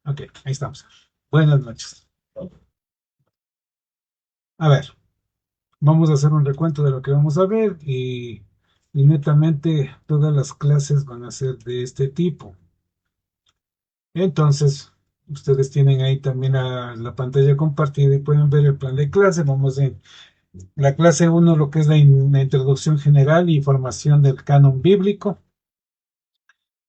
Ok, ahí estamos. Buenas noches. A ver, vamos a hacer un recuento de lo que vamos a ver y netamente todas las clases van a ser de este tipo. Entonces, ustedes tienen ahí también la pantalla compartida y pueden ver el plan de clase. Vamos en la clase uno, lo que es la introducción general y formación del canon bíblico.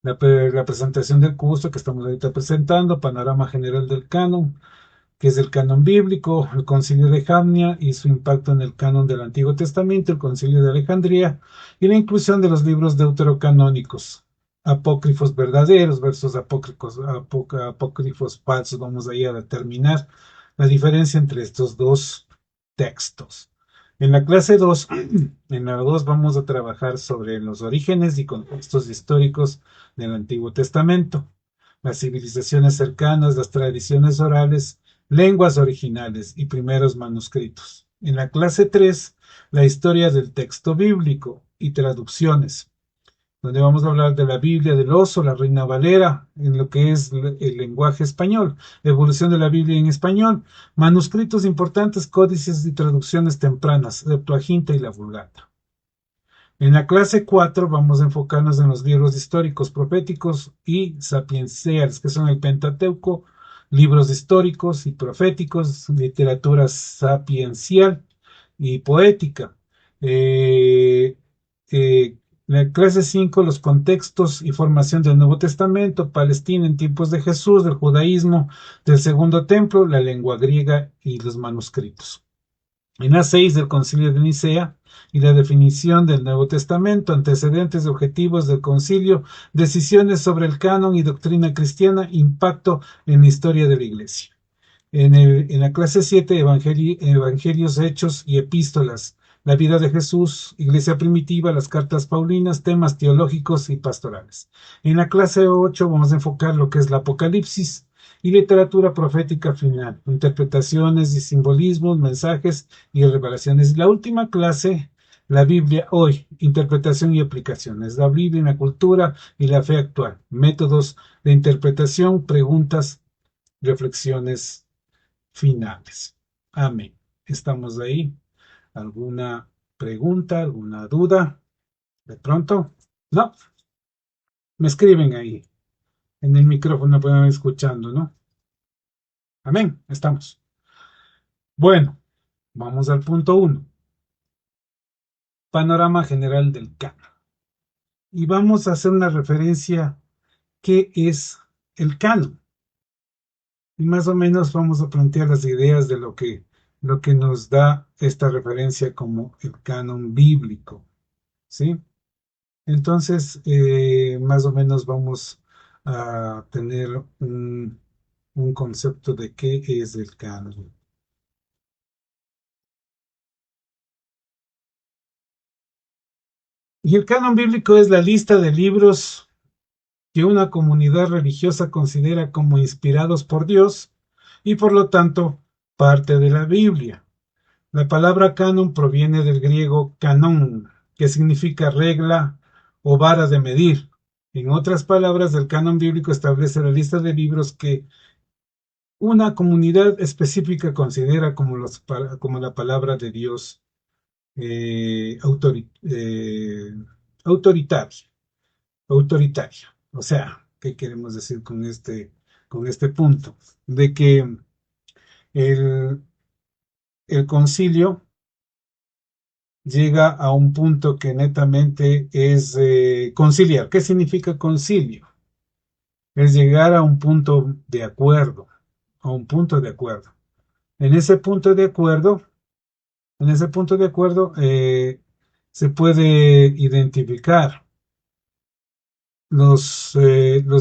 La presentación del curso que estamos ahorita presentando, panorama general del canon, que es el canon bíblico, el concilio de Jamnia y su impacto en el canon del Antiguo Testamento, el concilio de Alejandría y la inclusión de los libros deuterocanónicos, apócrifos verdaderos versus apócrifos falsos. Vamos ahí a determinar la diferencia entre estos dos textos. En la clase 2, en la 2 vamos a trabajar sobre los orígenes y contextos históricos del Antiguo Testamento, las civilizaciones cercanas, las tradiciones orales, lenguas originales y primeros manuscritos. En la clase 3, la historia del texto bíblico y traducciones, donde vamos a hablar de la Biblia del Oso, la Reina Valera, en lo que es el lenguaje español, evolución de la Biblia en español, manuscritos importantes, códices y traducciones tempranas, Septuaginta y la Vulgata. En la clase 4 vamos a enfocarnos en los libros históricos, proféticos y sapienciales, que son el Pentateuco, libros históricos y proféticos, literatura sapiencial y poética. Eh, eh, la clase 5, los contextos y formación del Nuevo Testamento, Palestina en tiempos de Jesús, del judaísmo, del Segundo Templo, la lengua griega y los manuscritos. En A6 del Concilio de Nicea y la definición del Nuevo Testamento, antecedentes y objetivos del concilio, decisiones sobre el canon y doctrina cristiana, impacto en la historia de la Iglesia. En la clase 7, Evangelios, Hechos y Epístolas, la vida de Jesús, Iglesia primitiva, las cartas paulinas, temas teológicos y pastorales. En la clase 8 vamos a enfocar lo que es la Apocalipsis y literatura profética final, interpretaciones y simbolismos, mensajes y revelaciones. La última clase, la Biblia hoy, interpretación y aplicaciones. La Biblia en la cultura y la fe actual, métodos de interpretación, preguntas, reflexiones finales. Amén. ¿Estamos ahí? ¿Alguna pregunta, alguna duda? ¿De pronto? No, me escriben ahí. En el micrófono pueden ir escuchando, ¿no? Amén. Estamos. Bueno, vamos al punto uno. Panorama general del canon. Y vamos a hacer una referencia. ¿Qué es el canon? Y más o menos vamos a plantear las ideas de lo que nos da esta referencia como el canon bíblico. ¿Sí? Entonces, más o menos vamos a tener un concepto de qué es el canon. Y el canon bíblico es la lista de libros que una comunidad religiosa considera como inspirados por Dios y por lo tanto parte de la Biblia. La palabra canon proviene del griego canón, que significa regla o vara de medir. En otras palabras, el canon bíblico establece la lista de libros que una comunidad específica considera como la palabra de Dios eh, autori- eh, autoritaria, autoritaria. O sea, ¿qué queremos decir con este punto? De que el, el concilio llega a un punto que netamente es conciliar. ¿Qué significa concilio? Es llegar a un punto de acuerdo, a un punto de acuerdo. En ese punto de acuerdo, En ese punto de acuerdo, se puede identificar los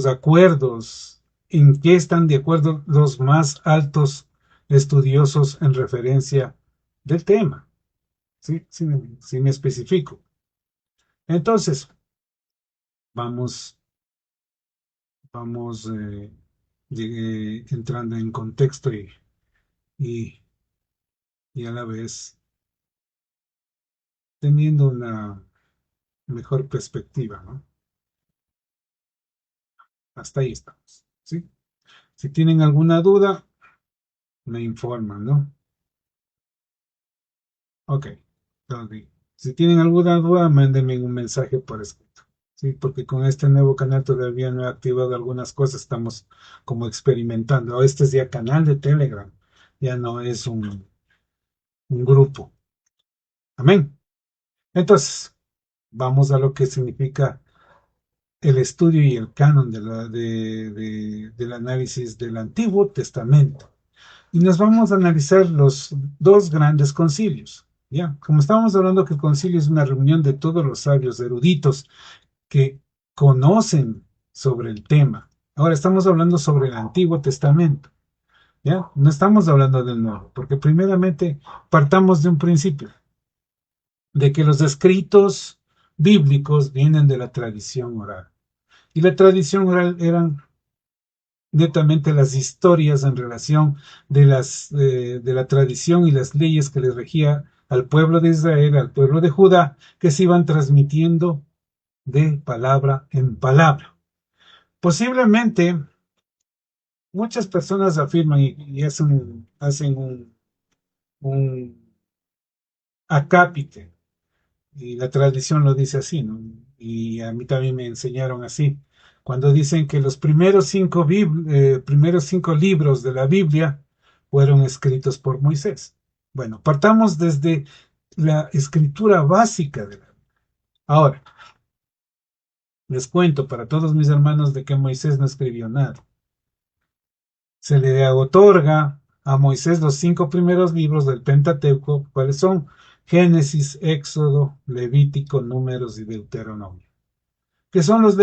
acuerdos, en qué están de acuerdo los más altos estudiosos en referencia del tema. ¿Sí? Si me especifico. Entonces, vamos, vamos entrando en contexto y, y a la vez teniendo una mejor perspectiva, ¿no? Hasta ahí estamos. ¿Sí? Si tienen alguna duda, me informan, ¿no? Ok. Entonces, si tienen alguna duda, mándenme un mensaje por escrito. Sí, porque con este nuevo canal todavía no he activado algunas cosas, estamos como experimentando. Este es ya canal de Telegram, ya no es un grupo. Amén. Entonces, vamos a lo que significa el estudio y el canon del análisis del Antiguo Testamento. Y nos vamos a analizar los dos grandes concilios. ¿Ya? Como estábamos hablando que el concilio es una reunión de todos los sabios eruditos que conocen sobre el tema. Ahora estamos hablando sobre el Antiguo Testamento. ¿Ya? No estamos hablando del Nuevo, porque primeramente partamos de un principio, de que los escritos bíblicos vienen de la tradición oral. Y la tradición oral eran netamente las historias en relación de la tradición y las leyes que les regía al pueblo de Israel, al pueblo de Judá, que se iban transmitiendo de palabra en palabra. Posiblemente muchas personas afirman y hacen un acápite, y la tradición lo dice así, ¿no? Y a mí también me enseñaron así, cuando dicen que los primeros cinco libros de la Biblia fueron escritos por Moisés. Bueno, partamos desde la escritura básica de la Biblia. Ahora, les cuento para todos mis hermanos de que Moisés no escribió nada. Se le otorga a Moisés los cinco primeros libros del Pentateuco, cuáles son Génesis, Éxodo, Levítico, Números y Deuteronomio, que son los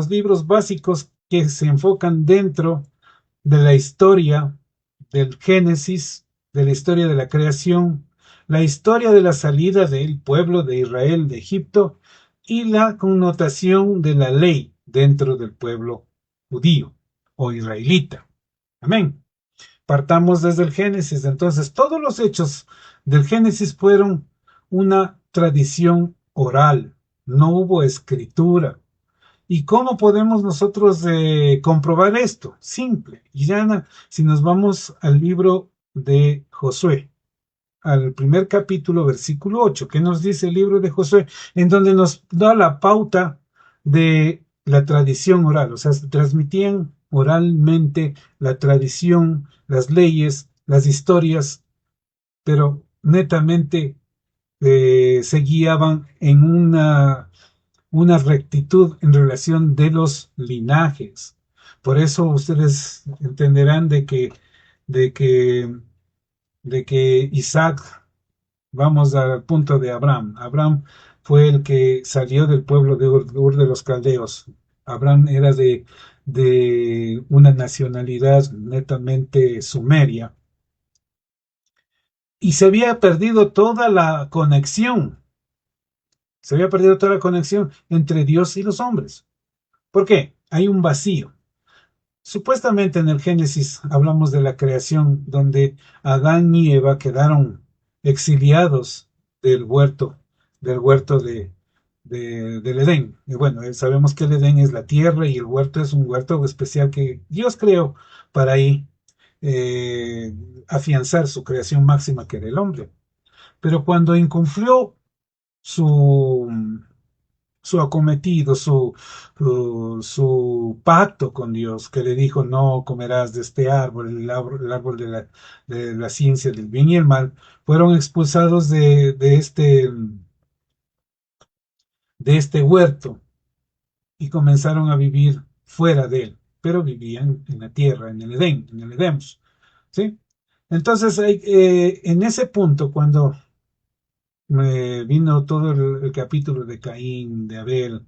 libros básicos que se enfocan dentro de la historia del Génesis, de la historia de la creación, la historia de la salida del pueblo de Israel de Egipto y la connotación de la ley dentro del pueblo judío o israelita. Amén. Partamos desde el Génesis. Entonces, todos los hechos del Génesis fueron una tradición oral. No hubo escritura. ¿Y cómo podemos nosotros comprobar esto? Simple. Y ya si nos vamos al libro de Josué, al primer capítulo, versículo 8, ¿qué nos dice el libro de Josué? En donde nos da la pauta de la tradición oral, o sea, se transmitían oralmente la tradición, las leyes, las historias, pero netamente se guiaban en una rectitud en relación de los linajes. Por eso ustedes entenderán de que, de que Isaac, vamos al punto de Abraham. Abraham fue el que salió del pueblo de Ur de los Caldeos. Abraham era de una nacionalidad netamente sumeria y se había perdido toda la conexión entre Dios y los hombres. ¿Por qué? Hay un vacío. Supuestamente en el Génesis hablamos de la creación, donde Adán y Eva quedaron exiliados del huerto, del huerto del Edén. Y bueno, sabemos que el Edén es la tierra y el huerto es un huerto especial que Dios creó para ahí eh, afianzar su creación máxima que era el hombre. Pero cuando incumplió su, su acometido, su pacto con Dios, que le dijo, no comerás de este árbol, el árbol de la ciencia del bien y el mal, fueron expulsados de este huerto y comenzaron a vivir fuera de él, pero vivían en la tierra, en el Edén, en el Edemos, ¿sí? Entonces, en ese punto, cuando vino todo el capítulo de Caín, de Abel,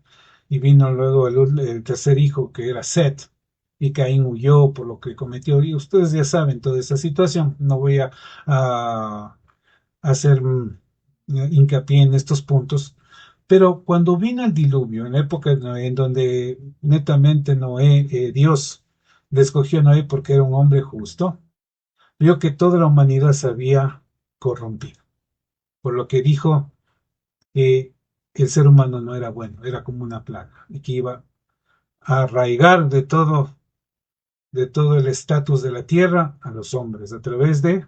y vino luego el tercer hijo que era Set, y Caín huyó por lo que cometió. Y ustedes ya saben toda esa situación, no voy a hacer hincapié en estos puntos. Pero cuando vino el diluvio, en la época de Noé, en donde netamente Noé, Dios le escogió a Noé porque era un hombre justo, vio que toda la humanidad se había corrompido, por lo que dijo que el ser humano no era bueno, era como una plaga y que iba a arraigar de todo el estatus de la tierra a los hombres a través de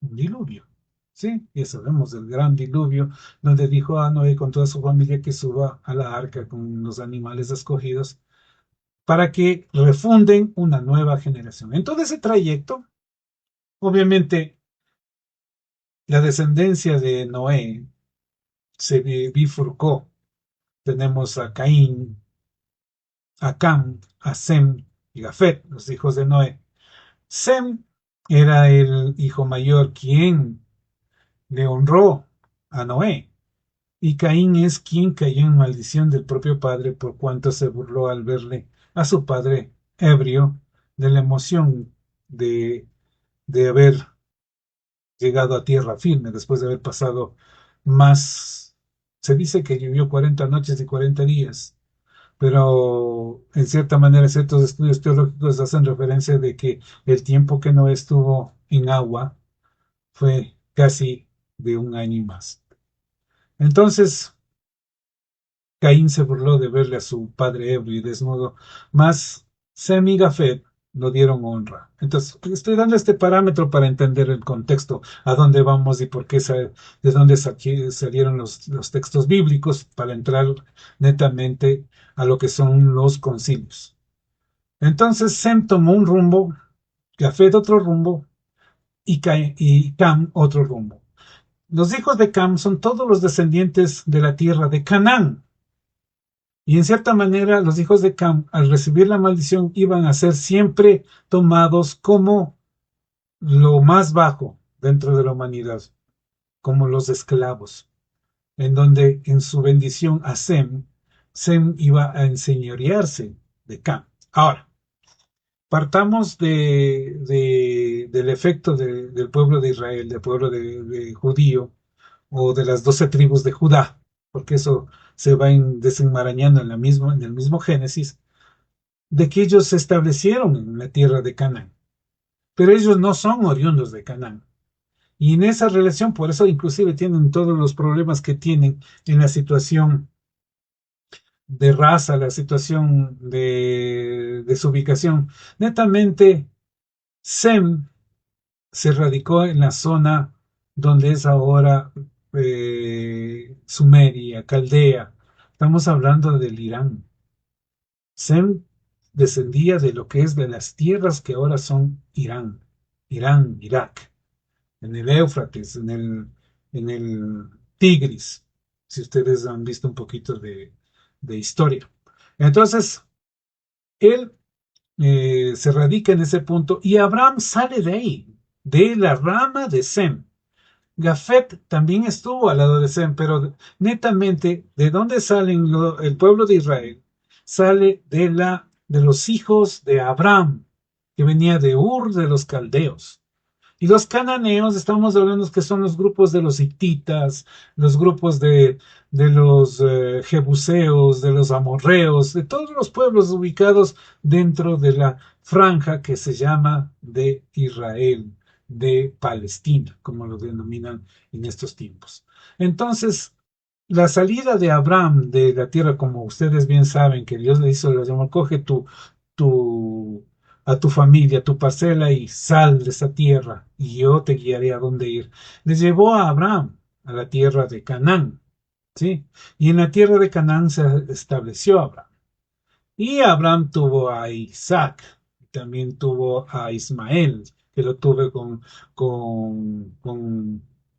un diluvio. Sí, ya sabemos del gran diluvio, donde dijo a Noé con toda su familia que suba a la arca con los animales escogidos para que refunden una nueva generación. En todo ese trayecto, obviamente, la descendencia de Noé se bifurcó. Tenemos a Caín, a Cam, a Sem y Jafet, los hijos de Noé. Sem era el hijo mayor quien le honró a Noé, y Caín es quien cayó en maldición del propio padre por cuanto se burló al verle a su padre ebrio de la emoción de, de haber llegado a tierra firme después de haber pasado más, se dice que vivió 40 noches y 40 días, pero en cierta manera ciertos estudios teológicos hacen referencia de que el tiempo que no estuvo en agua fue casi de un año y más. Entonces, Caín se burló de verle a su padre ebrio y desnudo, mas Sem y Jafet no dieron honra. Entonces, estoy dando este parámetro para entender el contexto, a dónde vamos y por qué, de dónde salieron los textos bíblicos, para entrar netamente a lo que son los concilios. Entonces, Sem tomó un rumbo, Jafet otro rumbo y Cam otro rumbo. Los hijos de Cam son todos los descendientes de la tierra de Canaán. Y en cierta manera, los hijos de Cam, al recibir la maldición, iban a ser siempre tomados como lo más bajo dentro de la humanidad, como los esclavos, en donde en su bendición a Sem, Sem iba a enseñorearse de Cam. Ahora, partamos del efecto del pueblo de Israel, del pueblo de judío, o de las 12 tribus de Judá, porque eso se va desenmarañando en el mismo Génesis, de que ellos se establecieron en la tierra de Canaán, pero ellos no son oriundos de Canaán. Y en esa relación, por eso inclusive tienen todos los problemas que tienen en la situación de raza, la situación de su ubicación. Netamente, Sem se radicó en la zona donde es ahora Sumeria, Caldea. Estamos hablando del Irán. Sem descendía de lo que es de las tierras que ahora son Irán, Irak, en el Éufrates, en el Tigris, si ustedes han visto un poquito de historia. Entonces, él se radica en ese punto y Abraham sale de ahí, de la rama de Sem. Jafet también estuvo al lado de Sem, pero netamente, ¿de dónde salen el pueblo de Israel? Sale de los hijos de Abraham, que venía de Ur de los caldeos. Y los cananeos, estamos hablando que son los grupos de los hititas, los grupos de los jebuseos, de los amorreos, de todos los pueblos ubicados dentro de la franja que se llama de Israel, de Palestina, como lo denominan en estos tiempos. Entonces, la salida de Abraham de la tierra, como ustedes bien saben, que Dios le hizo, le llamó, coge tu, a tu familia, a tu parcela y sal de esa tierra y yo te guiaré a dónde ir. Les llevó a Abraham a la tierra de Canaán, ¿sí? Y en la tierra de Canaán se estableció Abraham. Y Abraham tuvo a Isaac, también tuvo a Ismael, que lo tuve con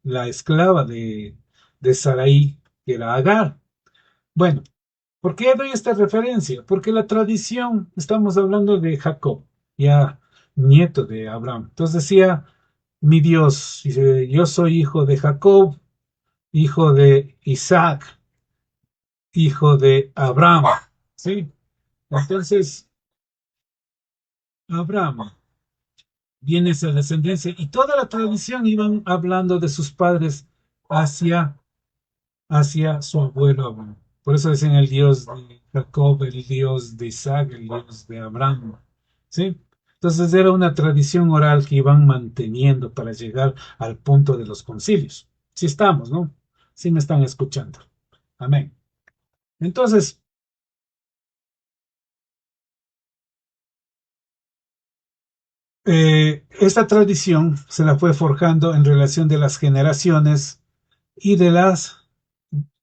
la esclava de Sarai, que era Agar. Bueno, ¿por qué doy esta referencia? Porque la tradición, estamos hablando de Jacob, ya nieto de Abraham. Entonces decía, mi Dios, dice, yo soy hijo de Jacob, hijo de Isaac, hijo de Abraham. ¿Sí? Entonces, Abraham viene esa descendencia y toda la tradición iban hablando de sus padres hacia su abuelo Abraham. Por eso dicen el Dios de Jacob, el Dios de Isaac, el Dios de Abraham. ¿Sí? Entonces era una tradición oral que iban manteniendo para llegar al punto de los concilios. Sí estamos, ¿no? Sí me están escuchando. Amén. Entonces, Esta tradición se la fue forjando en relación de las generaciones y de las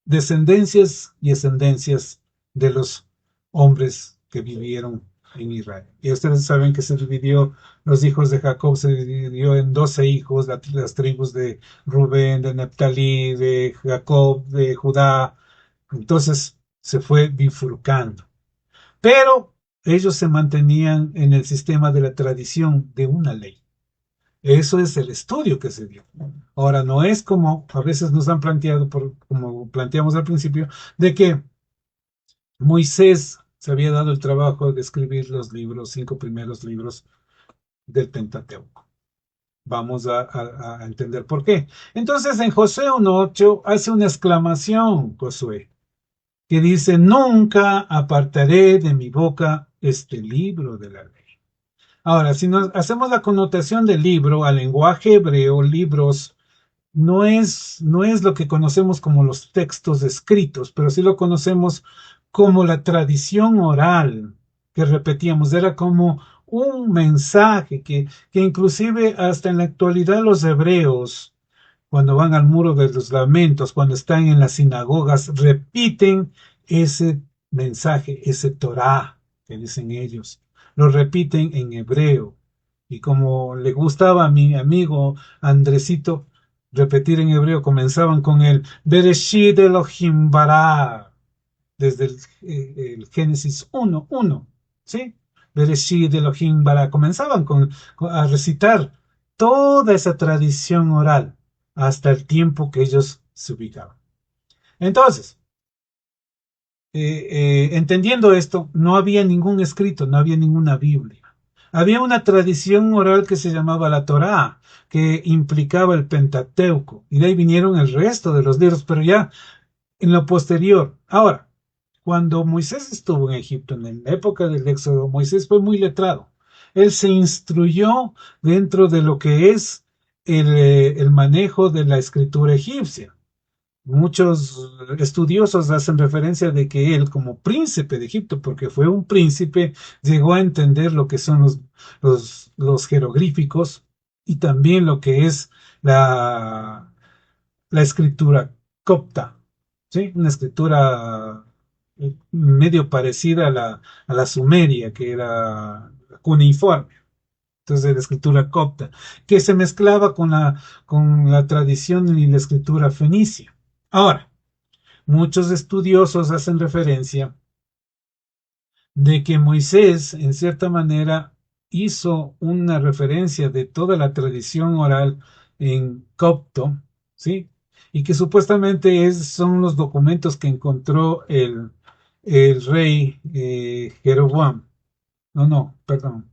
descendencias y ascendencias de los hombres que vivieron en Israel. Y ustedes saben que se dividió, los hijos de Jacob se dividió en 12 hijos, las tribus de Rubén, de Neftalí, de Jacob, de Judá. Entonces se fue bifurcando. Pero ellos se mantenían en el sistema de la tradición de una ley. Eso es el estudio que se dio. Ahora, no es como a veces nos han planteado, como planteamos al principio, de que Moisés se había dado el trabajo de escribir los libros, 5 primeros libros del Pentateuco. Vamos a entender por qué. Entonces, en Josué 1:8 hace una exclamación, Josué, que dice, nunca apartaré de mi boca este libro de la ley. Ahora, si nos hacemos la connotación del libro al lenguaje hebreo, libros no es lo que conocemos como los textos escritos, pero sí lo conocemos como la tradición oral que repetíamos. Era como un mensaje que inclusive hasta en la actualidad los hebreos, cuando van al muro de los lamentos, cuando están en las sinagogas, repiten ese mensaje, ese Torah que dicen ellos. Lo repiten en hebreo. Y como le gustaba a mi amigo Andresito repetir en hebreo, comenzaban con el Bereshit Elohim bara, desde el Génesis 1:1, ¿sí? Bereshit Elohim bara. Comenzaban a recitar toda esa tradición oral hasta el tiempo que ellos se ubicaban. Entonces, entendiendo esto, no había ningún escrito, no había ninguna Biblia. Había una tradición oral que se llamaba la Torá, que implicaba el Pentateuco, y de ahí vinieron el resto de los libros, pero ya en lo posterior. Ahora, cuando Moisés estuvo en Egipto, en la época del Éxodo, Moisés fue muy letrado. Él se instruyó dentro de lo que es el manejo de la escritura egipcia. Muchos estudiosos hacen referencia de que él, como príncipe de Egipto, porque fue un príncipe, llegó a entender lo que son los jeroglíficos y también lo que es la escritura copta, ¿sí? Una escritura medio parecida a la sumeria, que era cuneiforme. Entonces, la escritura copta, que se mezclaba con la tradición y la escritura fenicia. Ahora, muchos estudiosos hacen referencia de que Moisés, en cierta manera, hizo una referencia de toda la tradición oral en copto, ¿sí? Y que supuestamente son los documentos que encontró el rey Jeroboam. No, no, perdón.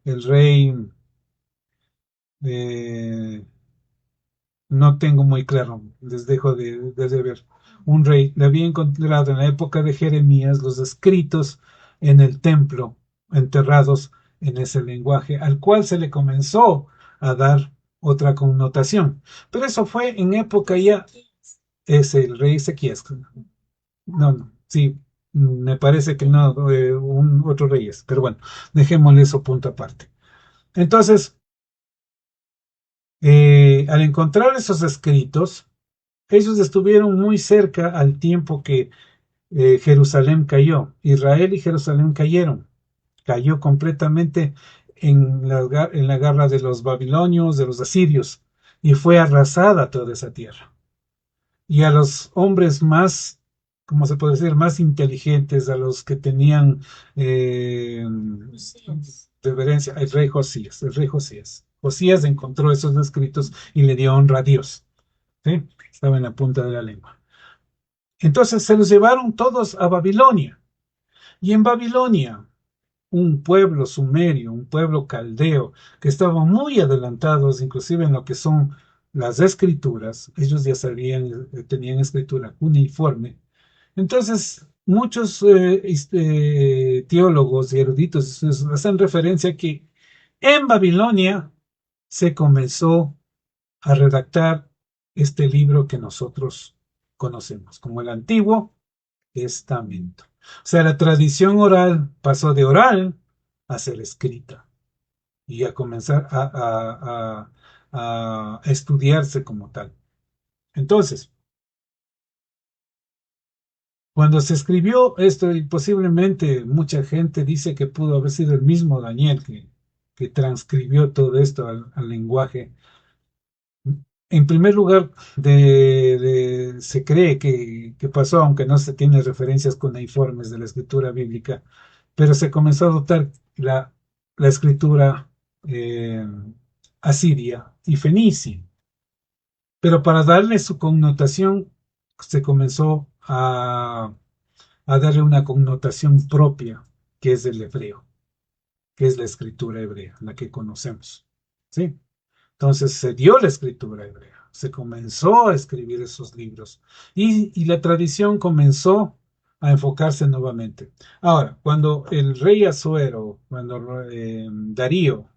El rey, eh, no tengo muy claro, les dejo de ver. Un rey le había encontrado en la época de Jeremías los escritos en el templo, enterrados en ese lenguaje, al cual se le comenzó a dar otra connotación. Pero eso fue en época ya, es el rey Ezequías. No, no, sí, me parece que no, otro rey es, pero bueno, dejémosle eso punto aparte. Entonces, al encontrar esos escritos, ellos estuvieron muy cerca al tiempo que Jerusalén cayó. Israel y Jerusalén cayeron. Cayó completamente en la garra de los babilonios, de los asirios, y fue arrasada toda esa tierra. Y a los hombres más, como se puede decir, más inteligentes, a los que tenían reverencia, el rey Josías. Josías encontró esos escritos y le dio honra a Dios. ¿Sí? Estaba en la punta de la lengua. Entonces se los llevaron todos a Babilonia. Y en Babilonia, un pueblo sumerio, un pueblo caldeo, que estaban muy adelantados, inclusive en lo que son las escrituras, ellos ya sabían, tenían escritura uniforme. Entonces, muchos teólogos y eruditos hacen referencia a que en Babilonia se comenzó a redactar este libro que nosotros conocemos como el Antiguo Testamento. O sea, la tradición oral pasó de oral a ser escrita. y a comenzar a estudiarse como tal. Entonces, cuando se escribió esto, y posiblemente mucha gente dice que pudo haber sido el mismo Daniel que transcribió todo esto al lenguaje. En primer lugar, se cree que pasó, aunque no se tiene referencias cuneiformes de la escritura bíblica, pero se comenzó a adoptar la escritura eh, asiria y fenicia. Pero para darle su connotación, se comenzó a darle una connotación propia, que es el hebreo, que es la escritura hebrea, la que conocemos. ¿Sí? Entonces se dio la escritura hebrea, se comenzó a escribir esos libros y la tradición comenzó a enfocarse nuevamente. Ahora, cuando el rey Asuero, cuando Darío,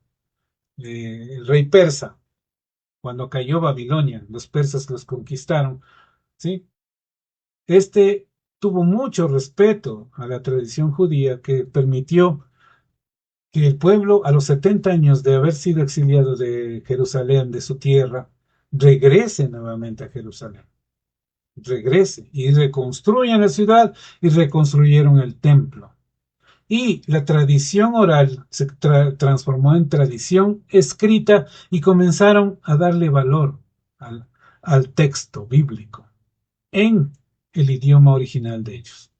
el rey persa, cuando cayó Babilonia, los persas los conquistaron, ¿sí? Este tuvo mucho respeto a la tradición judía que permitió que el pueblo, a los 70 años de haber sido exiliado de Jerusalén, de su tierra, regrese nuevamente a Jerusalén, regrese y reconstruyan la ciudad y reconstruyeron el templo. Y la tradición oral se transformó en tradición escrita y comenzaron a darle valor al texto bíblico en el idioma original de ellos.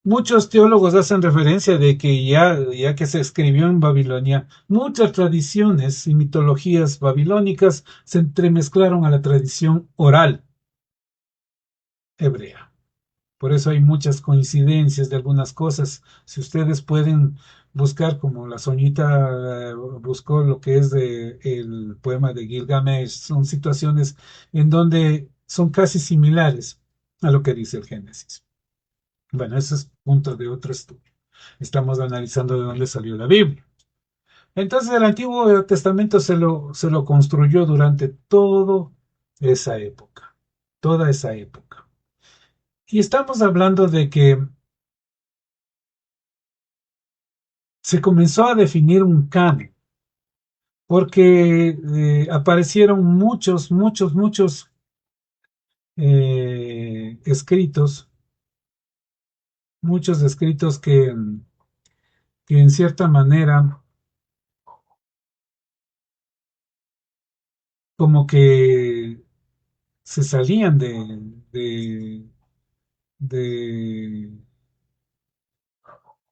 Muchos teólogos hacen referencia de que ya que se escribió en Babilonia, muchas tradiciones y mitologías babilónicas se entremezclaron a la tradición oral hebrea. Por eso hay muchas coincidencias de algunas cosas. Si ustedes pueden buscar, como la Soñita buscó lo que es el poema de Gilgamesh, son situaciones en donde son casi similares a lo que dice el Génesis. Bueno, ese es punto de otro estudio. Estamos analizando de dónde salió la Biblia. Entonces el Antiguo Testamento se lo construyó durante toda esa época. Y estamos hablando de que se comenzó a definir un canon, porque aparecieron muchos escritos, muchos escritos que en cierta manera como que se salían de, de,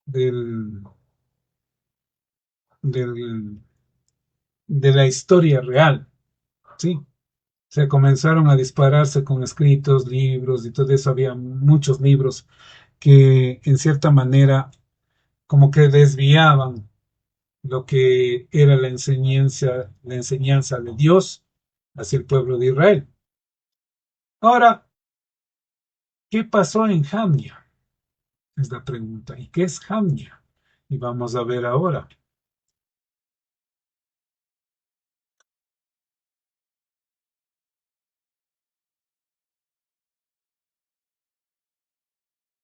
del, del, de la historia real, ¿sí? Se comenzaron a dispararse con escritos, libros y todo eso. Había muchos libros que en cierta manera como que desviaban lo que era la enseñanza de Dios hacia el pueblo de Israel. Ahora, ¿qué pasó en Jamnia? Es la pregunta. ¿Y qué es Jamnia? Y vamos a ver ahora.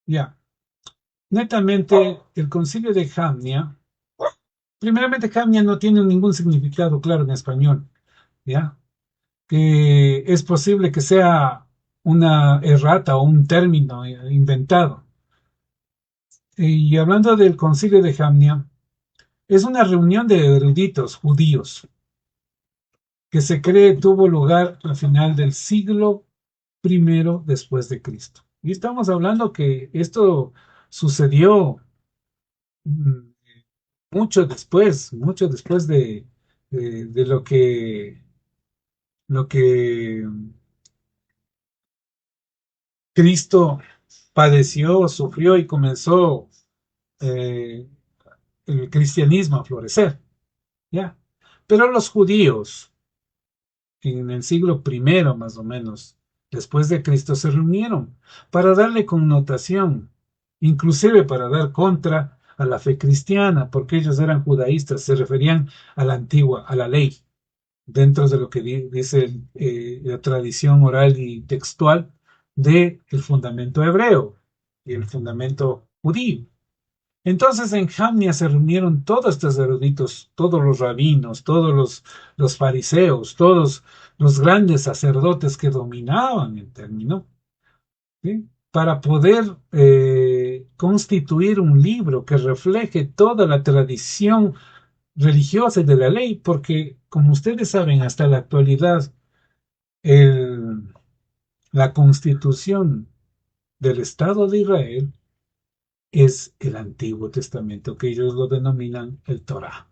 Ya, netamente el concilio de Jamnia, primeramente Jamnia no tiene ningún significado claro en español, ¿ya? Que es posible que sea una errata o un término inventado. Y hablando del concilio de Jamnia, es una reunión de eruditos judíos que se cree tuvo lugar al final del siglo primero después de Cristo. Y estamos hablando que esto sucedió mm, mucho después de lo que Cristo padeció, sufrió y comenzó eh, el cristianismo a florecer, ¿ya? Pero los judíos, en el siglo primero más o menos, después de Cristo, se reunieron para darle connotación, inclusive para dar contra a la fe cristiana, porque ellos eran judaístas, se referían a la antigua, a la ley, dentro de lo que dice la tradición oral y textual del fundamento hebreo y el fundamento judío. Entonces en Jamnia se reunieron todos estos eruditos, todos los rabinos, todos los fariseos, todos los grandes sacerdotes que dominaban el término, ¿sí? Para poder constituir un libro que refleje toda la tradición religiosa y de la ley, porque como ustedes saben, hasta la actualidad, el- la constitución del Estado de Israel es el Antiguo Testamento, que ellos lo denominan el Torá.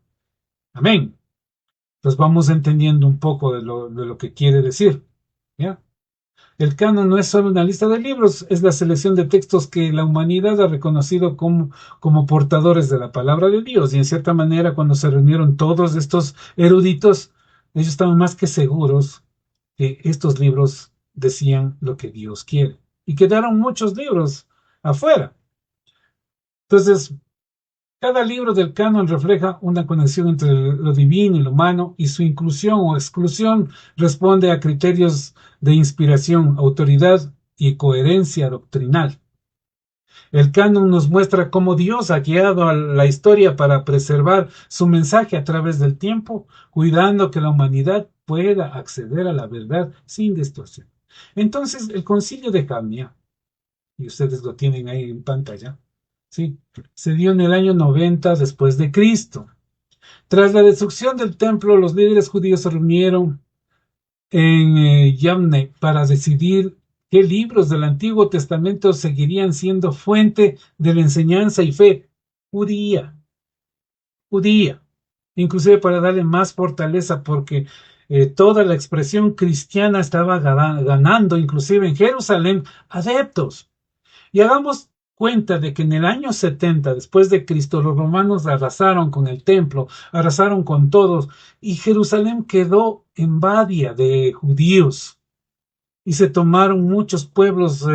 Amén. Entonces vamos entendiendo un poco de lo que quiere decir. ¿Ya? El canon no es solo una lista de libros, es la selección de textos que la humanidad ha reconocido como portadores de la palabra de Dios. Y en cierta manera, cuando se reunieron todos estos eruditos, ellos estaban más que seguros que estos libros decían lo que Dios quiere. Y quedaron muchos libros afuera. Entonces, cada libro del canon refleja una conexión entre lo divino y lo humano, y su inclusión o exclusión responde a criterios de inspiración, autoridad y coherencia doctrinal. El canon nos muestra cómo Dios ha guiado a la historia para preservar su mensaje a través del tiempo, cuidando que la humanidad pueda acceder a la verdad sin distorsión. Entonces, el concilio de Jamnia, y ustedes lo tienen ahí en pantalla, ¿sí? Se dio en el año 90 después de Cristo. Tras la destrucción del templo, los líderes judíos se reunieron en Yamne para decidir qué libros del Antiguo Testamento seguirían siendo fuente de la enseñanza y fe judía, judía, inclusive para darle más fortaleza porque toda la expresión cristiana estaba ganando, inclusive en Jerusalén, adeptos. Y hagamos cuenta de que en el año 70 después de Cristo, los romanos arrasaron con el templo, arrasaron con todos, y Jerusalén quedó en badia de judíos. Y se tomaron muchos pueblos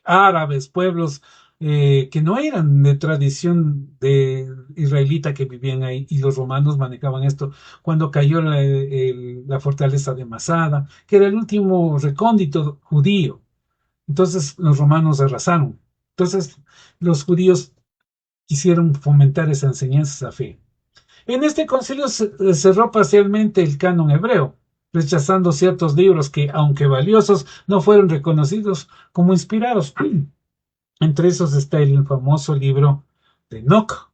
árabes, pueblos que no eran de tradición de israelita que vivían ahí, y los romanos manejaban esto cuando cayó la fortaleza de Masada, que era el último recóndito judío. Entonces los romanos arrasaron. Entonces los judíos quisieron fomentar esa enseñanza, esa fe. En este concilio se cerró parcialmente el canon hebreo, rechazando ciertos libros que, aunque valiosos, no fueron reconocidos como inspirados. Entre esos está el famoso libro de Enoch,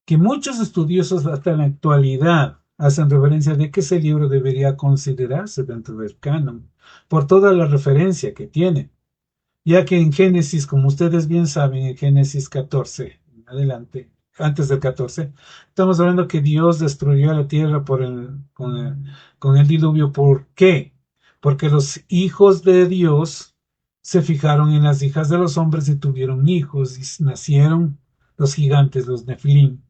que muchos estudiosos hasta en la actualidad hacen referencia de que ese libro debería considerarse dentro del canon, por toda la referencia que tiene. Ya que en Génesis, como ustedes bien saben, en Génesis 14, adelante, antes del 14, estamos hablando que Dios destruyó a la tierra con el diluvio. ¿Por qué? Porque los hijos de Dios se fijaron en las hijas de los hombres y tuvieron hijos, y nacieron los gigantes, los Nefilim,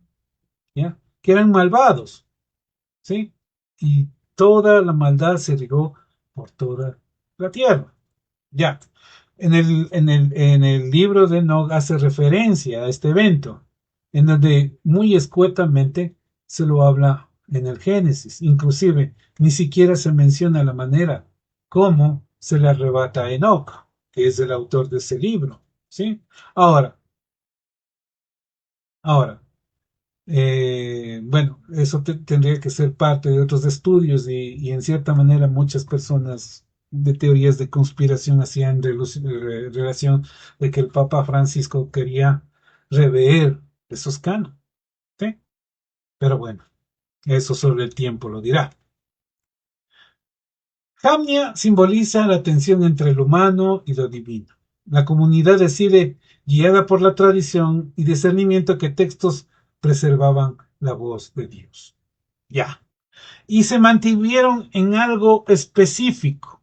¿ya? Que eran malvados, ¿sí? Y toda la maldad se regó por toda la tierra. Ya. En el libro de Enoch hace referencia a este evento, en donde muy escuetamente se lo habla en el Génesis. Inclusive, ni siquiera se menciona la manera cómo se le arrebata a Enoch, que es el autor de ese libro. ¿Sí? Ahora, ahora, bueno, eso tendría que ser parte de otros estudios, y en cierta manera muchas personas de teorías de conspiración hacían relación de que el Papa Francisco quería rever esos cánones, ¿sí? Pero bueno, eso sobre el tiempo lo dirá. Jamnia simboliza la tensión entre lo humano y lo divino. La comunidad decide, guiada por la tradición y discernimiento, que textos preservaban la voz de Dios. Ya. Y se mantuvieron en algo específico,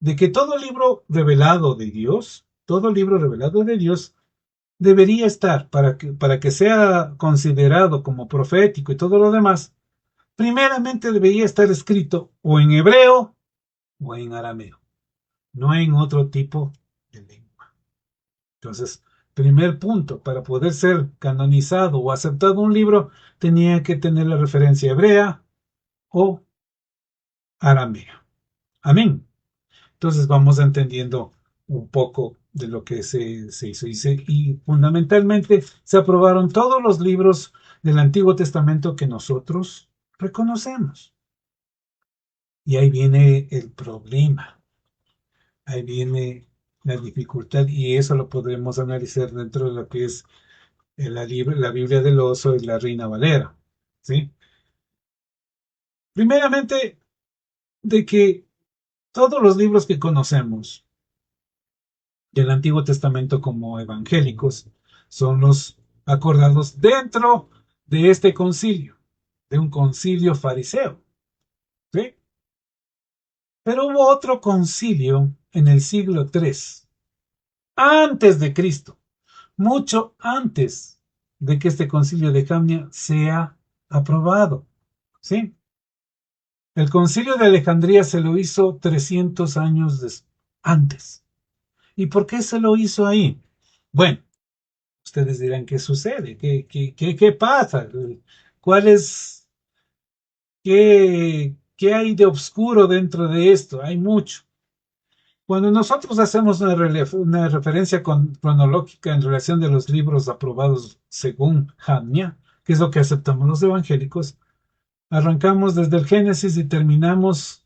de que todo libro revelado de Dios debería estar, para que sea considerado como profético y todo lo demás, primeramente debería estar escrito o en hebreo o en arameo, no en otro tipo de lengua. Entonces, primer punto, para poder ser canonizado o aceptado un libro, tenía que tener la referencia hebrea o aramea. Amén. Entonces vamos entendiendo un poco de lo que se hizo. Y fundamentalmente se aprobaron todos los libros del Antiguo Testamento que nosotros reconocemos. Y ahí viene el problema, ahí viene la dificultad, y eso lo podremos analizar dentro de lo que es la Biblia del Oso y la Reina Valera. ¿Sí? Primeramente, de que todos los libros que conocemos del Antiguo Testamento como evangélicos son los acordados dentro de este concilio, de un concilio fariseo. ¿Sí? Pero hubo otro concilio en el siglo III, antes de Cristo, mucho antes de que este concilio de Jamnia sea aprobado. ¿Sí? El concilio de Alejandría se lo hizo 300 años antes. ¿Y por qué se lo hizo ahí? Bueno, ustedes dirán, ¿qué sucede? ¿Qué pasa? ¿Cuál es, qué hay de oscuro dentro de esto? Hay mucho. Cuando nosotros hacemos una referencia cronológica en relación de los libros aprobados según Jamnia, que es lo que aceptamos los evangélicos, arrancamos desde el Génesis y terminamos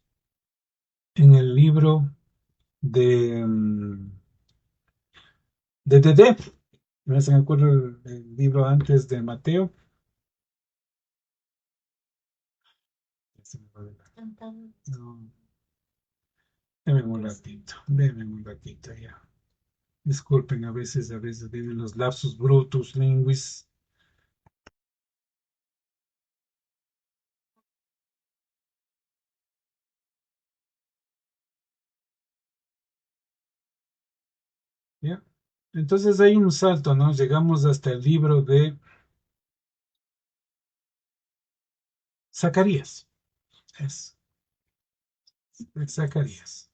en el libro de, de. No se me acuerdo el libro antes de Mateo. No, denme un ratito ya. Disculpen, a veces vienen los lapsus brutus linguis. ¿Ya? Entonces hay un salto, ¿no? Llegamos hasta el libro de Zacarías. Es, de Zacarías.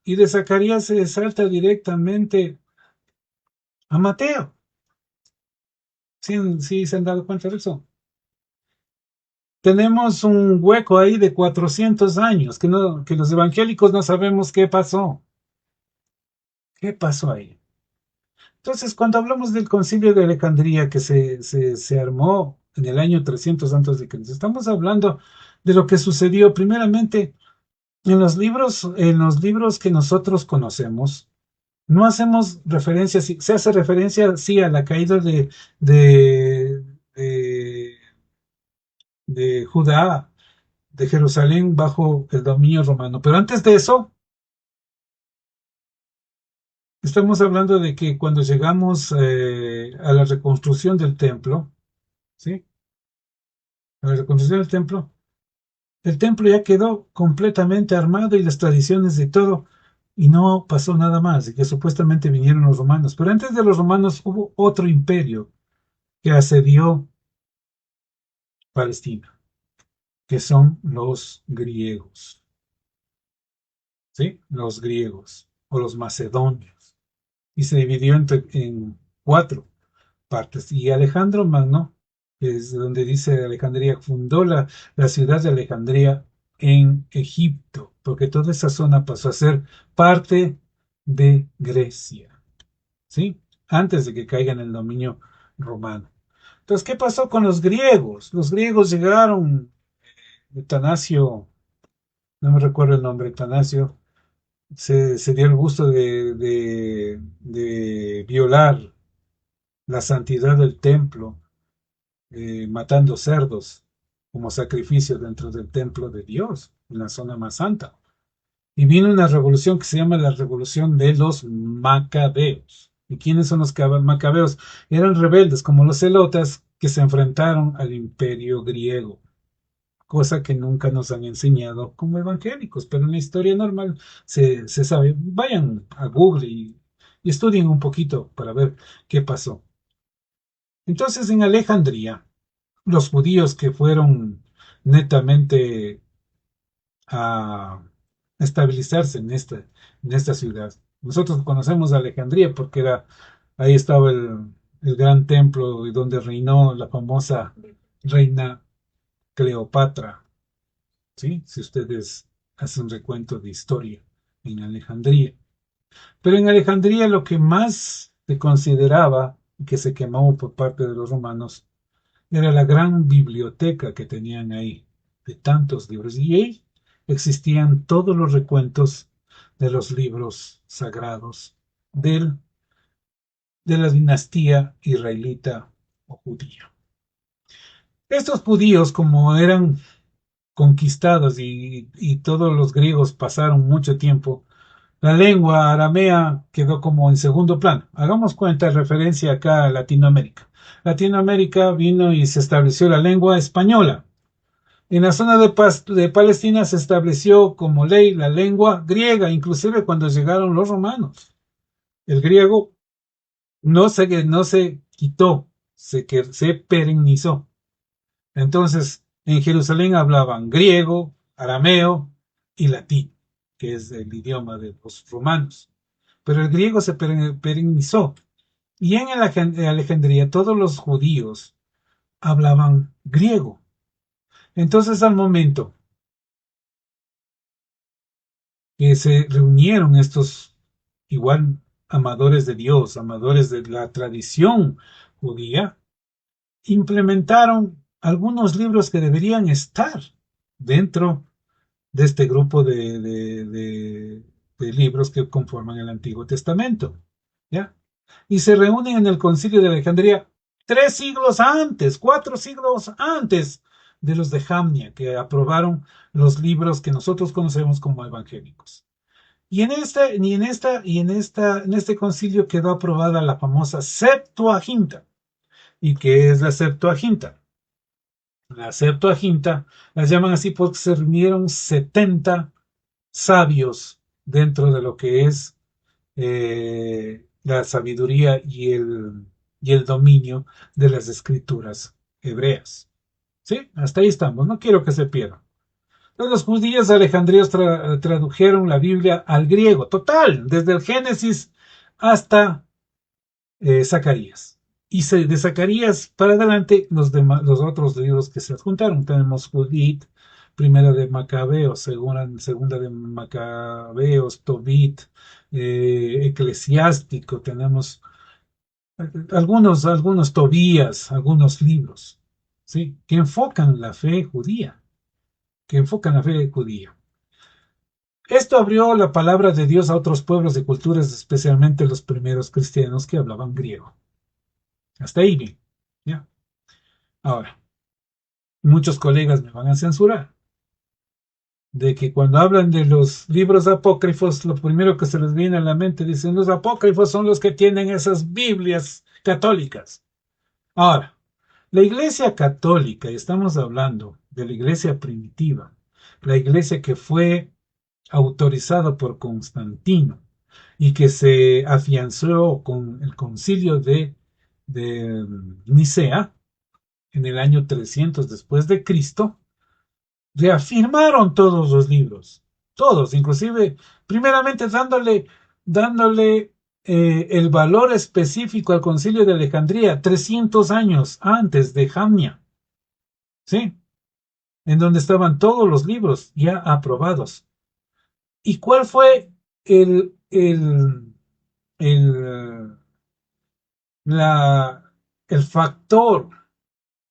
Y de Zacarías se salta directamente a Mateo. ¿Sí, sí se han dado cuenta de eso? Tenemos un hueco ahí de 400 años, que los evangélicos no sabemos qué pasó. ¿Qué pasó ahí? Entonces, cuando hablamos del concilio de Alejandría que se armó en el año 300 antes de Cristo, estamos hablando de lo que sucedió primeramente en los libros que nosotros conocemos. No hacemos referencia, se hace referencia, sí, a la caída de, de, de Judá, de Jerusalén bajo el dominio romano. Pero antes de eso, estamos hablando de que cuando llegamos a la reconstrucción del templo, ¿sí? A la reconstrucción del templo, el templo ya quedó completamente armado y las tradiciones de todo, y no pasó nada más, y que supuestamente vinieron los romanos. Pero antes de los romanos hubo otro imperio que asedió Palestina, que son los griegos, ¿sí? Los griegos o los macedonios, y se dividió en cuatro partes. Y Alejandro Magno, que es donde dice Alejandría, fundó la ciudad de Alejandría en Egipto, porque toda esa zona pasó a ser parte de Grecia, ¿sí? Antes de que caiga en el dominio romano. Entonces, ¿qué pasó con los griegos? Los griegos llegaron, Etanasio, no me recuerdo el nombre, Etanasio, se dio el gusto de violar la santidad del templo, matando cerdos como sacrificio dentro del templo de Dios, en la zona más santa. Y vino una revolución que se llama la revolución de los macabeos. ¿Y quiénes son los macabeos? Eran rebeldes como los celotas que se enfrentaron al imperio griego, cosa que nunca nos han enseñado como evangélicos, pero en la historia normal se sabe. Vayan a Google y estudien un poquito para ver qué pasó. Entonces, en Alejandría, los judíos que fueron netamente a estabilizarse en esta ciudad. Nosotros conocemos a Alejandría porque ahí estaba el gran templo y donde reinó la famosa reina Cleopatra, ¿sí? Si ustedes hacen recuento de historia en Alejandría. Pero en Alejandría lo que más se consideraba y que se quemó por parte de los romanos era la gran biblioteca que tenían ahí, de tantos libros. Y ahí existían todos los recuentos de los libros sagrados del, de la dinastía israelita o judía. Estos judíos, como eran conquistados y todos los griegos pasaron mucho tiempo, la lengua aramea quedó como en segundo plano. Hagamos cuenta de referencia acá a Latinoamérica. Latinoamérica vino y se estableció la lengua española. En la zona de Palestina se estableció como ley la lengua griega, inclusive cuando llegaron los romanos. El griego no se quitó, se perennizó. Entonces, en Jerusalén hablaban griego, arameo y latín, que es el idioma de los romanos. Pero el griego se perennizó. Y en Alejandría todos los judíos hablaban griego. Entonces, al momento que se reunieron estos igual amadores de Dios, amadores de la tradición judía, implementaron algunos libros que deberían estar dentro de este grupo de libros que conforman el Antiguo Testamento. ¿Ya? Y se reúnen en el Concilio de Alejandría 3 siglos antes, 4 siglos antes de los de Jamnia, que aprobaron los libros que nosotros conocemos como evangélicos. En este concilio quedó aprobada la famosa Septuaginta. ¿Y qué es la Septuaginta? La Septuaginta la llaman así porque se reunieron 70 sabios dentro de lo que es la sabiduría y el dominio de las escrituras hebreas. ¿Sí? Hasta ahí estamos. No quiero que se pierdan. Entonces, los judíos alejandrios tradujeron la Biblia al griego, total, desde el Génesis hasta Zacarías. Y de Zacarías para adelante, los otros libros que se adjuntaron. Tenemos Judith, primera de Macabeos, segunda de Macabeos, Tobit, Eclesiástico, tenemos algunos Tobías, algunos libros, ¿sí? Que enfocan la fe judía, que enfocan la fe judía. Esto abrió la palabra de Dios a otros pueblos y culturas, especialmente los primeros cristianos que hablaban griego. Hasta ahí bien. ¿Ya? Ahora, muchos colegas me van a censurar de que cuando hablan de los libros apócrifos, lo primero que se les viene a la mente dicen los apócrifos son los que tienen esas Biblias católicas. Ahora, la Iglesia católica, y estamos hablando de la Iglesia primitiva, la Iglesia que fue autorizada por Constantino y que se afianzó con el concilio de Nicea en el año 300 después de Cristo, reafirmaron todos los libros, todos, inclusive, primeramente dándole el valor específico al concilio de Alejandría 300 años antes de Jamnia, ¿sí? En donde estaban todos los libros ya aprobados. ¿Y cuál fue el, el factor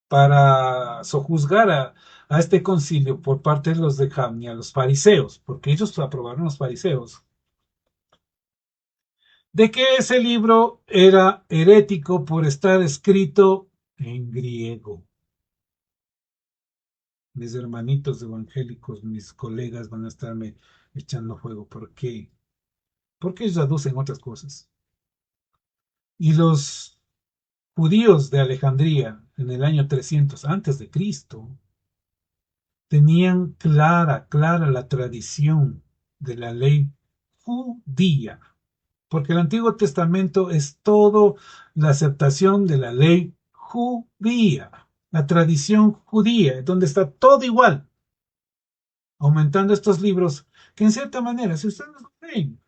para sojuzgar a este concilio por parte de los de Jamnia, los fariseos, porque ellos aprobaron los fariseos, de que ese libro era herético por estar escrito en griego? Mis hermanitos evangélicos, mis colegas van a estarme echando fuego. ¿Por qué? Porque ellos aducen otras cosas. Y los judíos de Alejandría en el año 300 antes de Cristo tenían clara la tradición de la ley judía, porque el Antiguo Testamento es todo la aceptación de la ley judía, la tradición judía, donde está todo igual, aumentando estos libros que en cierta manera, si ustedes lo ven,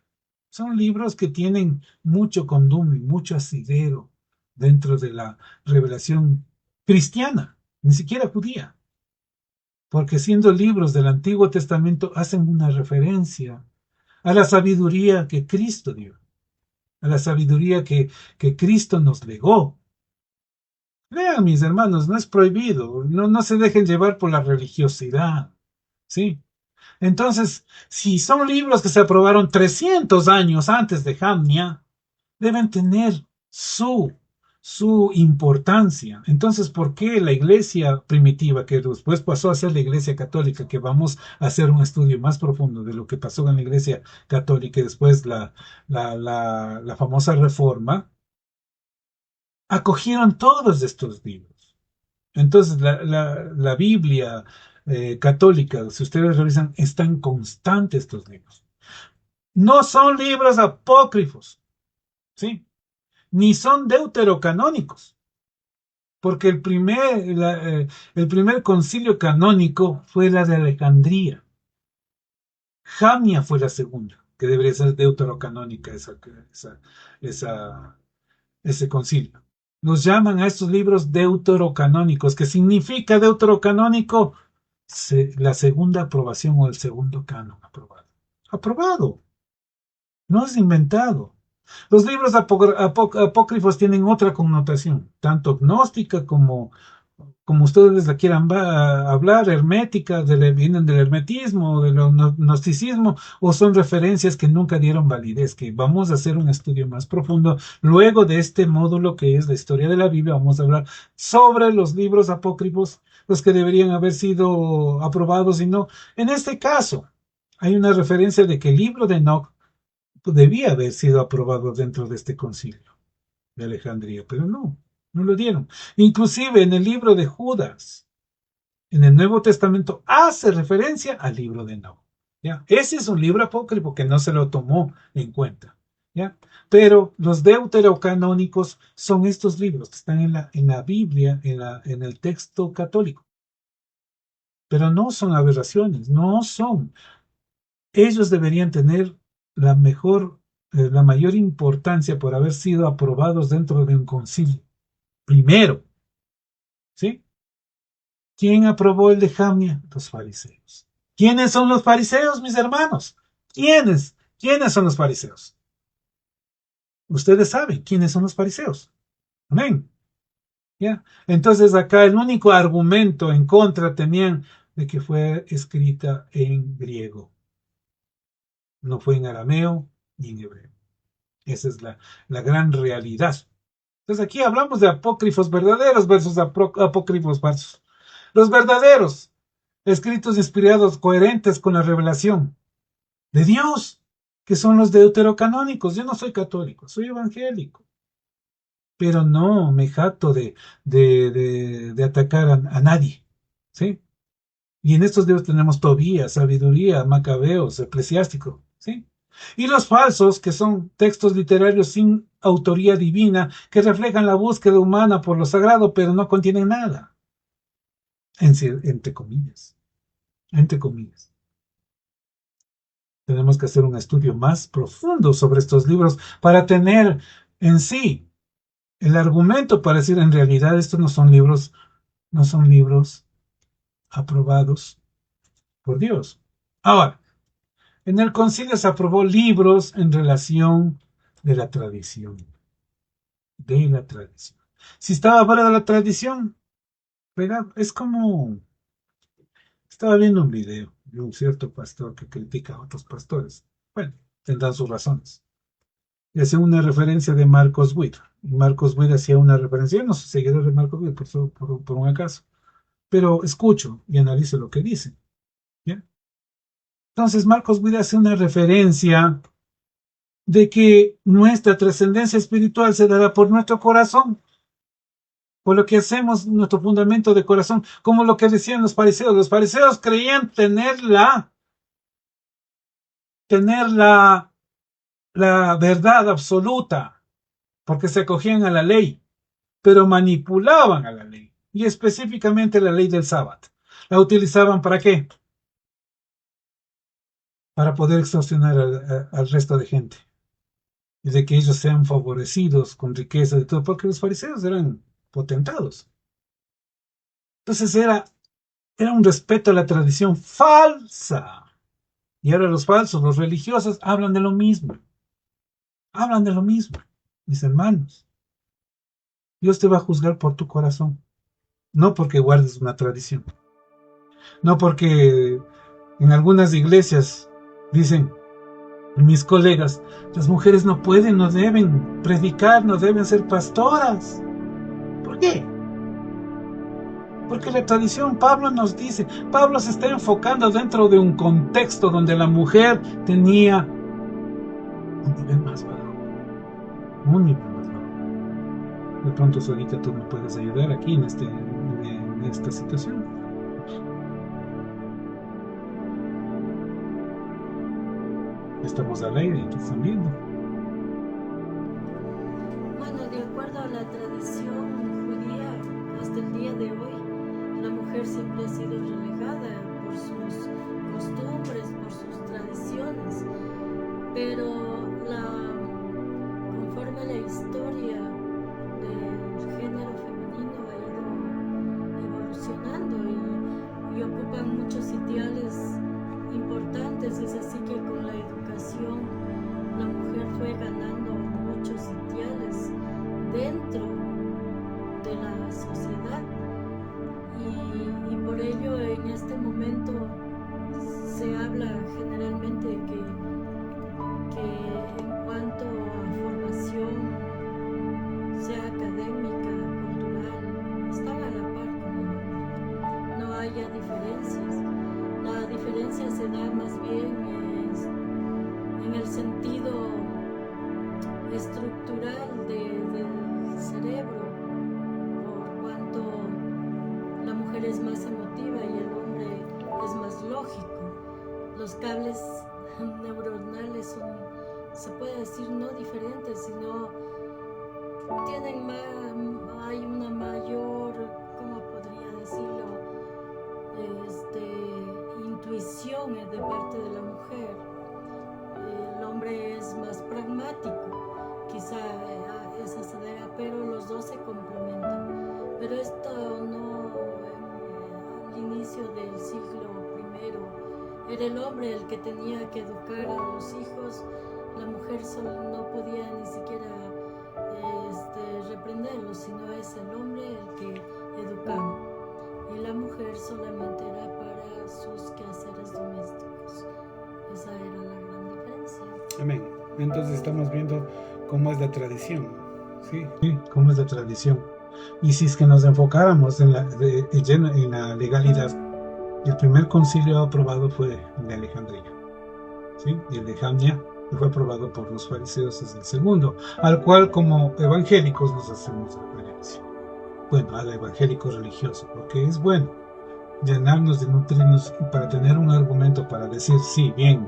son libros que tienen mucho condumio, mucho asidero dentro de la revelación cristiana, ni siquiera judía, porque siendo libros del Antiguo Testamento hacen una referencia a la sabiduría que Cristo dio, a la sabiduría que Cristo nos legó. Vean, mis hermanos, no es prohibido, no se dejen llevar por la religiosidad, ¿sí? Entonces, si son libros que se aprobaron 300 años antes de Jamnia, deben tener su importancia. Entonces, ¿por qué la iglesia primitiva, que después pasó a ser la iglesia católica, que vamos a hacer un estudio más profundo de lo que pasó en la iglesia católica y después la famosa reforma, acogieron todos estos libros? Entonces, la Biblia católica, si ustedes revisan, están constantes estos libros. No son libros apócrifos, ¿sí? Ni son deuterocanónicos, porque el primer concilio canónico fue la de Alejandría. Jamnia fue la segunda, que debería ser deuterocanónica esa, ese concilio. Nos llaman a estos libros deuterocanónicos, que significa deuterocanónico la segunda aprobación o el segundo canon aprobado. Aprobado, no es inventado. Los libros apócrifos tienen otra connotación, tanto gnóstica como ustedes la quieran hablar, hermética, vienen del hermetismo, del gnosticismo, o son referencias que nunca dieron validez, que vamos a hacer un estudio más profundo. Luego de este módulo que es la historia de la Biblia, vamos a hablar sobre los libros apócrifos, los que deberían haber sido aprobados y no. En este caso, hay una referencia de que el libro de Enoch debía haber sido aprobado dentro de este concilio de Alejandría, pero no lo dieron. Inclusive en el libro de Judas, en el Nuevo Testamento, hace referencia al libro de Enoch. ¿Ya? Ese es un libro apócrifo que no se lo tomó en cuenta. ¿Ya? Pero los deuterocanónicos son estos libros que están en la Biblia, en el texto católico. Pero no son aberraciones, no son. Ellos deberían tener la mayor importancia por haber sido aprobados dentro de un concilio. Primero, ¿sí? ¿Quién aprobó el de Jamnia? Los fariseos. ¿Quiénes son los fariseos, mis hermanos? ¿Quiénes? ¿Quiénes son los fariseos? Ustedes saben quiénes son los fariseos. Amén. ¿Ya? Entonces acá el único argumento en contra tenían de que fue escrita en griego. No fue en arameo ni en hebreo. Esa es la gran realidad. Entonces aquí hablamos de apócrifos verdaderos versus apócrifos falsos. Los verdaderos, escritos inspirados, coherentes con la revelación de Dios, que son los deuterocanónicos. Yo no soy católico, soy evangélico, pero no me jacto de atacar a nadie, ¿sí? Y en estos libros tenemos Tobías, Sabiduría, Macabeos, Eclesiástico, ¿sí? Y los falsos, que son textos literarios sin autoría divina, que reflejan la búsqueda humana por lo sagrado, pero no contienen nada, entre comillas, entre comillas. Tenemos que hacer un estudio más profundo sobre estos libros para tener en sí el argumento para decir en realidad estos no son libros aprobados por Dios. Ahora, en el concilio se aprobó libros en relación de la tradición. De la tradición. Si estaba fuera de la tradición, ¿verdad? Es como... Estaba viendo un video de un cierto pastor que critica a otros pastores. Bueno, tendrán sus razones. Y hacía una referencia de Marcos Witt. Marcos Witt hacía una referencia, yo no soy seguidor de Marcos Witt por un acaso, pero escucho y analizo lo que dice. ¿Bien? Entonces Marcos Witt hace una referencia de que nuestra trascendencia espiritual se dará por nuestro corazón, por lo que hacemos nuestro fundamento de corazón, como lo que decían los fariseos. Los fariseos creían tener la verdad absoluta, porque se acogían a la ley, pero manipulaban a la ley, y específicamente la ley del sábado. ¿La utilizaban para qué? Para poder extorsionar al resto de gente, y de que ellos sean favorecidos con riqueza y todo, porque los fariseos eran potentados. Entonces era un respeto a la tradición falsa, Y ahora los falsos, los religiosos, hablan de lo mismo. Hablan de lo mismo, mis hermanos. Dios te va a juzgar por tu corazón, no porque guardes una tradición, no porque en algunas iglesias dicen mis colegas, las mujeres no pueden, no deben predicar, no deben ser pastoras. ¿Por qué? Porque la tradición, Pablo nos dice, Pablo se está enfocando dentro de un contexto donde la mujer tenía un nivel más bajo, un nivel más bajo. De pronto, Solita, tú me puedes ayudar aquí en esta situación. Estamos al aire, ¿qué están viendo? Bueno, de acuerdo a la tradición judía, hasta el día de hoy, la mujer siempre ha sido relegada por sus costumbres, por sus tradiciones, pero conforme la historia del género femenino ha ido evolucionando y ocupan muchos sitiales importantes, es así que con la educación la mujer fue ganando muchos sitiales dentro de la sociedad y por ello en este momento se habla generalmente que en cuanto a formación, sea académica, cultural, están a la par con el hombre. No haya diferencias. La diferencia se da más bien en el sentido estructural del cerebro, por cuanto la mujer es más emotiva y el hombre es más lógico. Los cables neuronales son, se puede decir, no diferentes, sino tienen hay una mayor, ¿cómo podría decirlo? Intuición de parte de la mujer. El hombre es más pragmático, quizá esa se deba, pero los dos se complementan. Pero esto no, al inicio del siglo I, era el hombre el que tenía que educar a los hijos, la mujer solo no podía ni siquiera reprenderlos, sino es el hombre el que educaba, y la mujer solamente era para sus quehaceres domésticos. Esa era la gran diferencia. Amén. Entonces estamos viendo cómo es la tradición, ¿sí? Sí, cómo es la tradición. Y si es que nos enfocáramos en la legalidad, el primer concilio aprobado fue el de Alejandría, ¿sí? Y el de Jamnia fue aprobado por los fariseos, es el segundo, al cual como evangélicos nos hacemos referencia. Bueno, al evangélico religioso, porque es bueno llenarnos de nutrirnos para tener un argumento para decir, sí, bien,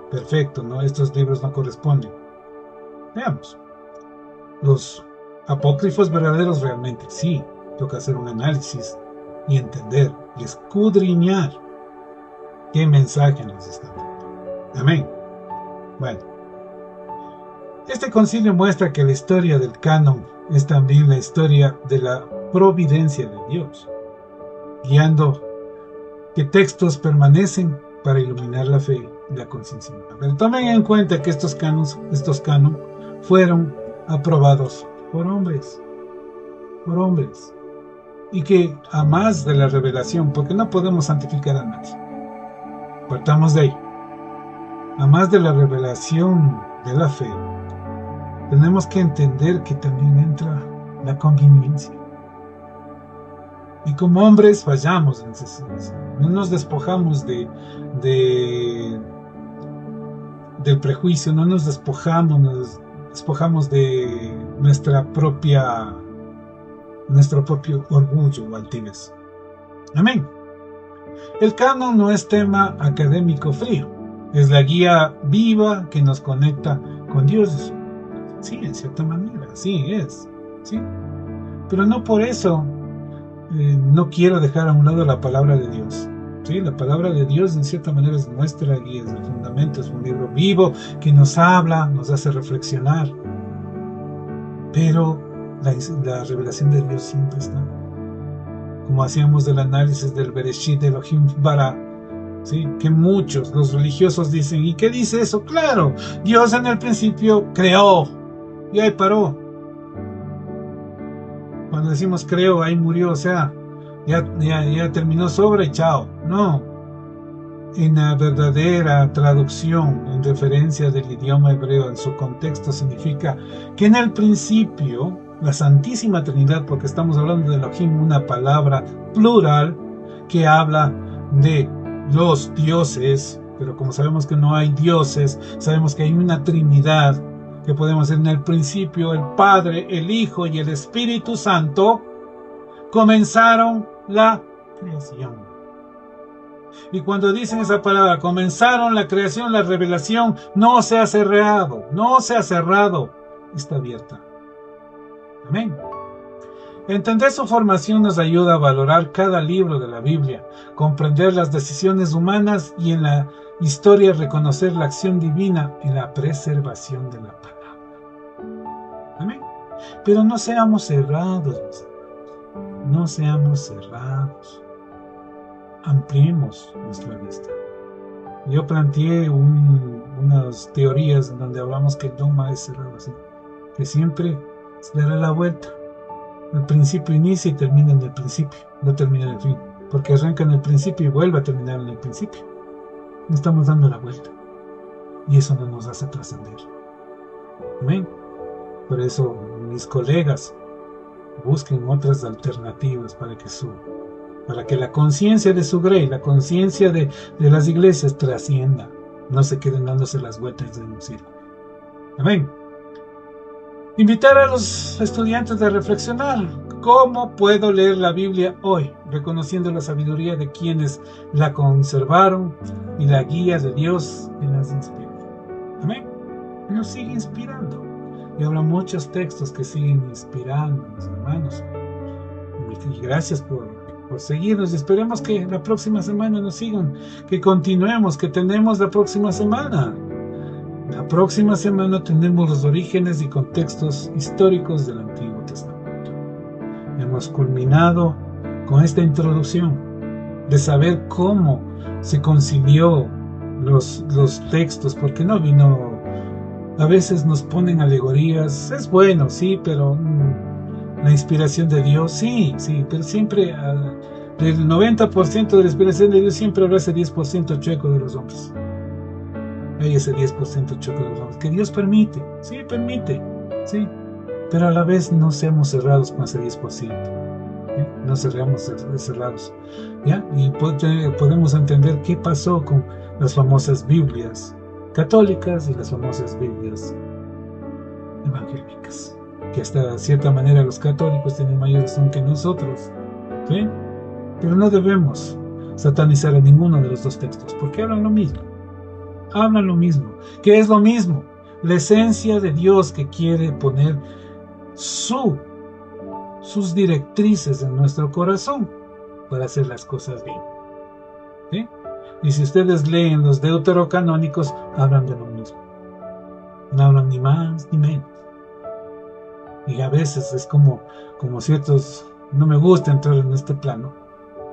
perfecto, ¿no? Estos libros no corresponden. Veamos. Los apócrifos verdaderos realmente sí, toca hacer un análisis y entender y escudriñar qué mensaje nos están dando. Amén. Bueno, este concilio muestra que la historia del canon es también la historia de la providencia de Dios, guiando qué textos permanecen para iluminar la fe y la conciencia. Pero tomen en cuenta que estos canon fueron aprobados por hombres, y que a más de la revelación, porque no podemos santificar a nadie, partamos de ahí, a más de la revelación de la fe, tenemos que entender que también entra la conveniencia. Y como hombres fallamos en ese sentido. No nos despojamos del prejuicio, no nos despojamos de nuestro propio orgullo o altivez. Amén. El canon no es tema académico frío, es la guía viva que nos conecta con Dios. Sí, en cierta manera, sí es, sí. Pero no por eso no quiero dejar a un lado la palabra de Dios. Sí, la palabra de Dios en cierta manera es nuestra guía, es el fundamento, es un libro vivo que nos habla, nos hace reflexionar. Pero la revelación de Dios siempre está. Como hacíamos del análisis del Bereshit de Elohim Bara, ¿sí? Que muchos, los religiosos dicen, ¿y qué dice eso? Claro, Dios en el principio creó y ahí paró. Cuando decimos creó, ahí murió, o sea, ya terminó su obra y chao. No, en la verdadera traducción, en referencia del idioma hebreo, en su contexto, significa que en el principio, la Santísima Trinidad, porque estamos hablando de Elohim, una palabra plural que habla de los dioses, pero como sabemos que no hay dioses, sabemos que hay una Trinidad, que podemos decir en el principio, el Padre, el Hijo y el Espíritu Santo, comenzaron la creación. Y cuando dicen esa palabra, comenzaron la creación, la revelación, no se ha cerrado, está abierta. Amén. Entender su formación nos ayuda a valorar cada libro de la Biblia, comprender las decisiones humanas y en la historia reconocer la acción divina en la preservación de la palabra. Amén. Pero no seamos cerrados, no seamos cerrados. Ampliemos nuestra vista. Yo planteé unas teorías en donde hablamos que el dogma es cerrado así, que siempre se dará la vuelta. El principio inicia y termina en el principio, no termina en el fin, porque arranca en el principio y vuelve a terminar en el principio. No estamos dando la vuelta y eso no nos hace trascender. Amén. Por eso mis colegas busquen otras alternativas para que la conciencia de su grey, la conciencia de las iglesias trascienda, no se queden dándose las vueltas de un círculo. Amén. Invitar a los estudiantes a reflexionar. ¿Cómo puedo leer la Biblia hoy? Reconociendo la sabiduría de quienes la conservaron y la guía de Dios que las inspiró. Amén. Nos sigue inspirando. Y habrá muchos textos que siguen inspirando, mis hermanos. Y gracias por seguirnos. Y esperemos que la próxima semana nos sigan, que continuemos, que tenemos la próxima semana. La próxima semana tenemos los orígenes y contextos históricos del Antiguo Testamento. Hemos culminado con esta introducción de saber cómo se concilió los textos, porque no vino. A veces nos ponen alegorías, es bueno, sí, pero la inspiración de Dios, sí, pero siempre del 90% de la inspiración de Dios siempre habrá ese 10% chueco de los hombres. Hay ese 10% chueco de los hombres que Dios permite, sí, pero a la vez no seamos cerrados con ese 10%, ¿sí? No seamos cerrados, ¿ya? Y podemos entender qué pasó con las famosas Biblias católicas y las famosas Biblias evangélicas, que hasta cierta manera los católicos tienen mayor razón que nosotros, ¿sí? Pero no debemos satanizar a ninguno de los dos textos, porque hablan lo mismo. ¿Qué es lo mismo? La esencia de Dios que quiere poner sus directrices en nuestro corazón para hacer las cosas bien, ¿sí? Y si ustedes leen los deuterocanónicos, hablan de lo mismo. No hablan ni más ni menos. Y a veces es como ciertos, no me gusta entrar en este plano,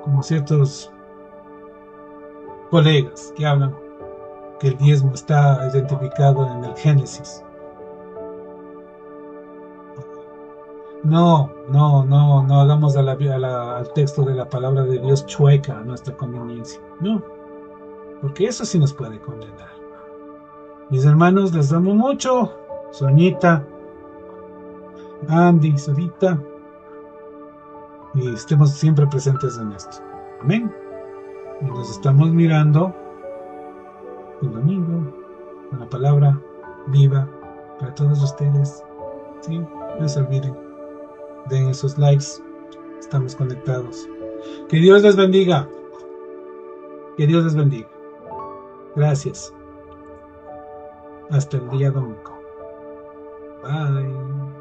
como ciertos colegas que hablan que el diezmo está identificado en el Génesis. No hagamos al texto de la palabra de Dios chueca a nuestra conveniencia. No, porque eso sí nos puede condenar. Mis hermanos, les amo mucho. Soñita, Andy, Sarita, y estemos siempre presentes en esto. Amén. Y nos estamos mirando el domingo con la palabra viva para todos ustedes. ¿Sí? No se olviden, den esos likes. Estamos conectados. Que Dios les bendiga. Que Dios les bendiga. Gracias. Hasta el día domingo. Bye.